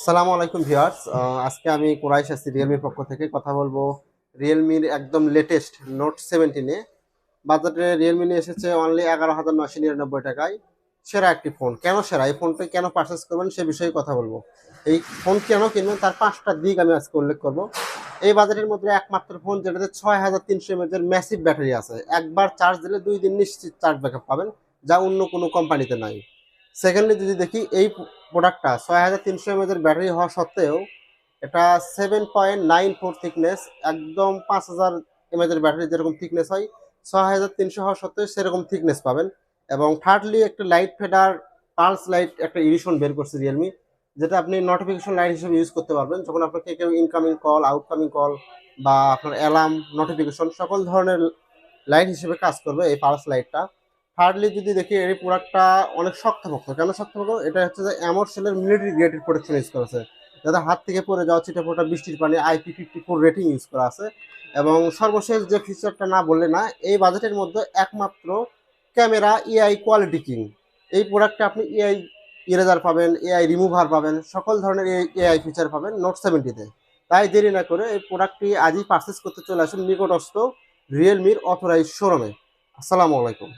আসসালামু আলাইকুম ভিউয়ার্স। আজকে আমি কুরাইশ আছি রিয়েলমির পক্ষ থেকে কথা বলবো রিয়েলমির একদম লেটেস্ট নোট 70 নিয়ে। বাজারে রিয়েলমি নিয়ে এসেছে অনলি 11,999 টাকায়। সেরা একটি ফোন। কেন সেরা? এই ফোনটা কেন পারচেস করবেন সে বিষয়ে কথা বলবো। এই ফোন কেন কিনবেন তার 5টা দিক আমি আজকে উল্লেখ করব। এই বাজেটের মধ্যে একমাত্র ফোন যেটাতে 6300 এর ম্যাসিভ ব্যাটারি আছে। একবার চার্জ দিলে 2 দিন নিশ্চিত চার্জ ব্যাকআপ পাবেন, যা অন্য কোনো কোম্পানিতে নাই। সেকেন্ডলি যদি দেখি এই প্রোডাক্টটা 6300 এর ব্যাটারি হওয়া সত্ত্বেও এটা 7.94 থিকনেস, একদম 5000 এর ব্যাটারি যেরকম থিকনেস হয় 6300 হওয়া সত্ত্বেও সেরকম থিকনেস পাবেন। এবং থার্ডলি একটা লাইট ফেডার পালস লাইট একটা এডিশন বের করছে রিয়েলমি, যেটা আপনি নোটিফিকেশন লাইট হিসেবে ইউজ করতে পারবেন যখন আপনাকে কেউ ইনকামিং কল, আউটকামিং কল বা আপনার অ্যালার্ম, নোটিফিকেশন সকল ধরনের লাইট হিসেবে কাজ করবে এই পালস লাইটটা। থার্ডলি যদি দেখি এই প্রোডাক্টটা অনেক শক্তপোক্ত। কেন শক্তপোক্ত? এটা হচ্ছে যে অ্যামোরসেলের মিলিটারি গ্রেডেড প্রোটেকশন ইউজ করেছে, যাতে হাত থেকে পড়ে যাওয়া ছিটেফোঁটা বৃষ্টির পানি IP54 রেটিং ইউজ করা আছে। এবং সর্বশেষ যে ফিচারটা না বললে না, এই বাজেটের মধ্যে একমাত্র ক্যামেরা এআই কোয়ালিটি কিং। এই প্রোডাক্টে আপনি এআই ইরেজার পাবেন, এআই রিমুভার পাবেন, সকল ধরনের এআই ফিচার পাবেন নোট 70-তে। তাই দেরি না করে এই প্রোডাক্টটি আজই পারচেস করতে চলে আসুন নিকটস্থ রিয়েলমির অথরাইজ শোরুমে। আসসালামু আলাইকুম।